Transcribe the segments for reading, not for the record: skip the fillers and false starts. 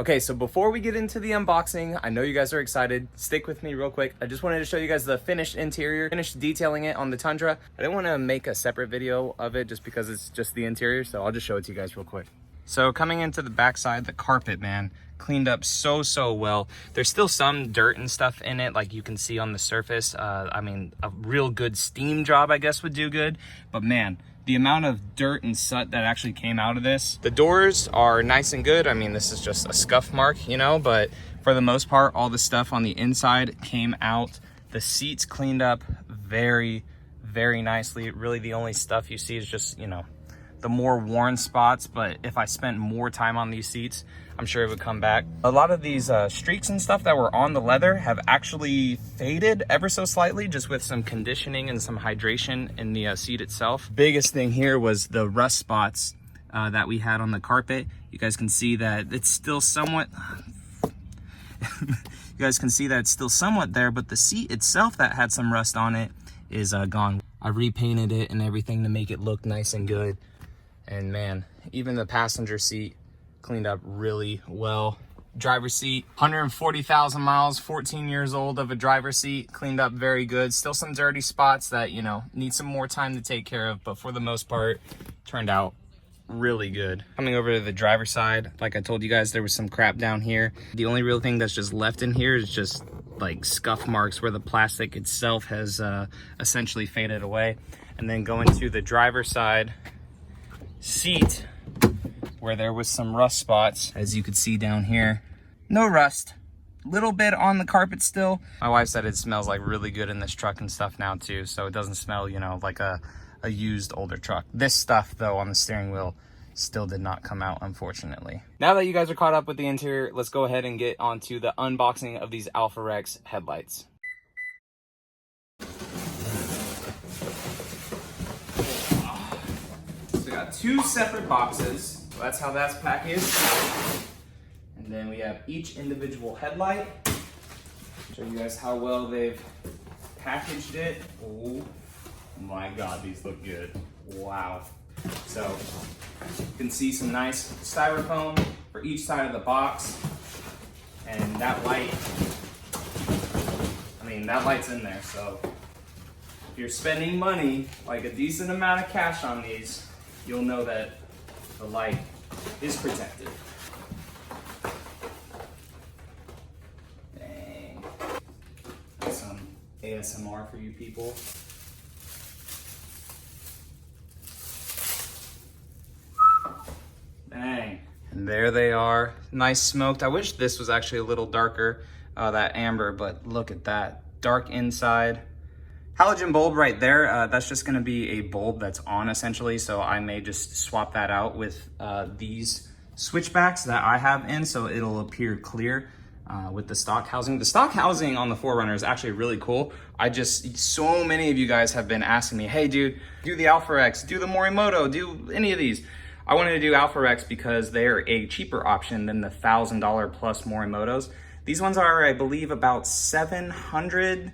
Okay, so before we get into the unboxing, I know you guys are excited. Stick with me real quick. I just wanted to show you guys the finished interior, finished detailing it on the Tundra. I didn't want to make a separate video of it just because it's just the interior, so I'll just show it to you guys real quick. So coming into the backside, the carpet, man, cleaned up so well. There's still some dirt and stuff in it, like you can see on the surface. I mean, a real good steam job, I guess, would do good. But man, the amount of dirt and soot that actually came out of this. The doors are nice and good. I mean, this is just a scuff mark, you know, but for the most part, all the stuff on the inside came out. The seats cleaned up very nicely. Really, the only stuff you see is just, you know, the more worn spots, but if I spent more time on these seats, I'm sure it would come back. A lot of these streaks and stuff that were on the leather have actually faded ever so slightly, just with some conditioning and some hydration in the seat itself. Biggest thing here was the rust spots that we had on the carpet. You guys can see that it's still somewhat, you guys can see that it's still somewhat there, but the seat itself that had some rust on it is gone. I repainted it and everything to make it look nice and good. And man, even the passenger seat cleaned up really well. Driver's seat, 140,000 miles, 14 years old of a driver's seat, cleaned up very good. Still some dirty spots that, you know, need some more time to take care of, but for the most part, turned out really good. Coming over to the driver's side, like I told you guys, there was some crap down here. The only real thing that's just left in here is just like scuff marks where the plastic itself has essentially faded away. And then going to the driver's side seat, where there was some rust spots, as you could see down here. No rust, little bit on the carpet still. My wife said it smells like really good in this truck and stuff now too, so it doesn't smell, you know, like a used older truck. This stuff though on the steering wheel still did not come out, unfortunately. Now that you guys are caught up with the interior, let's go ahead and get onto the unboxing of these Alpharex headlights. Got two separate boxes. So that's how that's packaged. And then we have each individual headlight. Show you guys how well they've packaged it. Oh my God, these look good. Wow. So you can see some nice styrofoam for each side of the box. And that light, I mean, that light's in there. So if you're spending money, like a decent amount of cash on these, you'll know that the light is protected. Dang. That's some ASMR for you people. Dang. And there they are, nice smoked. I wish this was actually a little darker, that amber, but look at that, dark inside. Halogen bulb right there, that's just gonna be a bulb that's on essentially, so I may just swap that out with these switchbacks that I have in, so it'll appear clear with the stock housing. The stock housing on the 4Runner is actually really cool. So many of you guys have been asking me, hey dude, do the Alpharex, do the Morimoto, do any of these. I wanted to do Alpharex because they're a cheaper option than the $1,000 plus Morimotos. These ones are, I believe, about 700,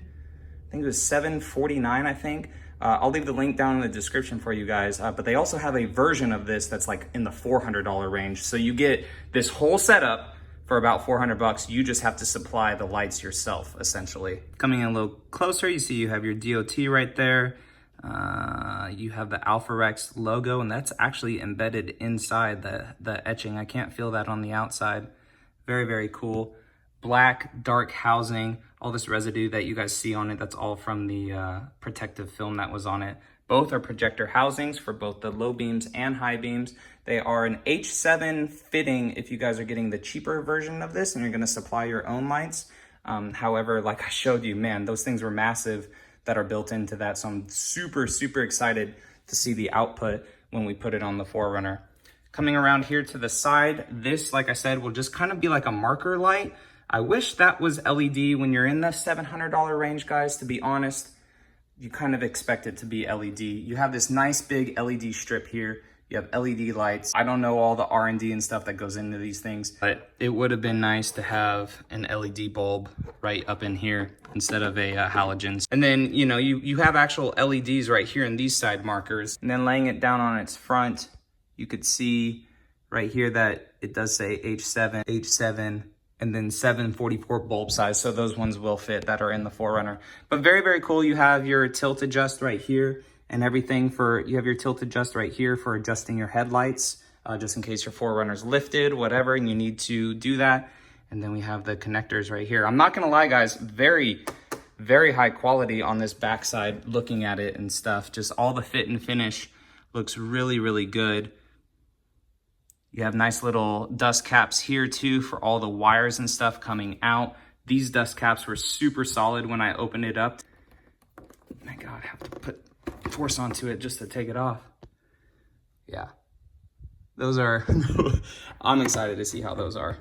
I think it was $749, I think. I'll leave the link down in the description for you guys, but they also have a version of this that's like in the $400 range. So you get this whole setup for about 400 bucks. You just have to supply the lights yourself, essentially. Coming in a little closer, you see you have your DOT right there. You have the Alpharex logo, and that's actually embedded inside the etching. I can't feel that on the outside. Very cool. Black, dark housing, all this residue that you guys see on it, that's all from the protective film that was on it. Both are projector housings for both the low beams and high beams. They are an H7 fitting if you guys are getting the cheaper version of this and you're gonna supply your own lights. However, like I showed you, man, those things were massive that are built into that. So I'm super excited to see the output when we put it on the 4Runner. Coming around here to the side, this, like I said, will just kind of be like a marker light. I wish that was LED when you're in the $700 range, guys, to be honest. You kind of expect it to be LED. You have this nice big LED strip here. You have LED lights. I don't know all the R&D and stuff that goes into these things, but it would have been nice to have an LED bulb right up in here instead of a halogens. And then, you know, you have actual LEDs right here in these side markers. And then laying it down on its front, you could see right here that it does say H7, H7, and then 744 bulb size. So those ones will fit that are in the 4Runner. But very, very cool. You have your tilt adjust right here and everything you have your tilt adjust right here for adjusting your headlights, just in case your 4Runner's lifted, whatever, and you need to do that. And then we have the connectors right here. I'm not gonna lie, guys, very, very high quality on this backside, looking at it and stuff. Just all the fit and finish looks really, really good. You have nice little dust caps here too for all the wires and stuff coming out. These dust caps were super solid when I opened it up. My God, I have to put force onto it just to take it off. Yeah, those are, I'm excited to see how those are.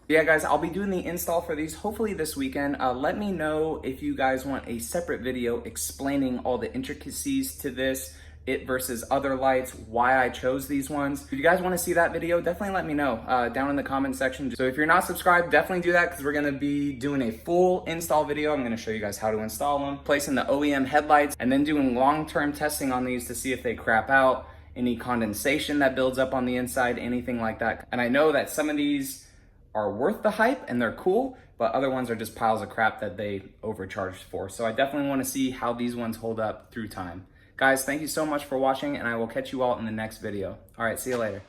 Yeah, guys, I'll be doing the install for these hopefully this weekend. Let me know if you guys want a separate video explaining all the intricacies to this, it versus other lights, why I chose these ones. If you guys want to see that video, definitely let me know down in the comment section. So if you're not subscribed, definitely do that because we're going to be doing a full install video. I'm going to show you guys how to install them, placing the OEM headlights, and then doing long-term testing on these to see if they crap out, any condensation that builds up on the inside, anything like that. And I know that some of these are worth the hype and they're cool, but other ones are just piles of crap that they overcharged for. So I definitely want to see how these ones hold up through time. Guys, thank you so much for watching, and I will catch you all in the next video. All right, see you later.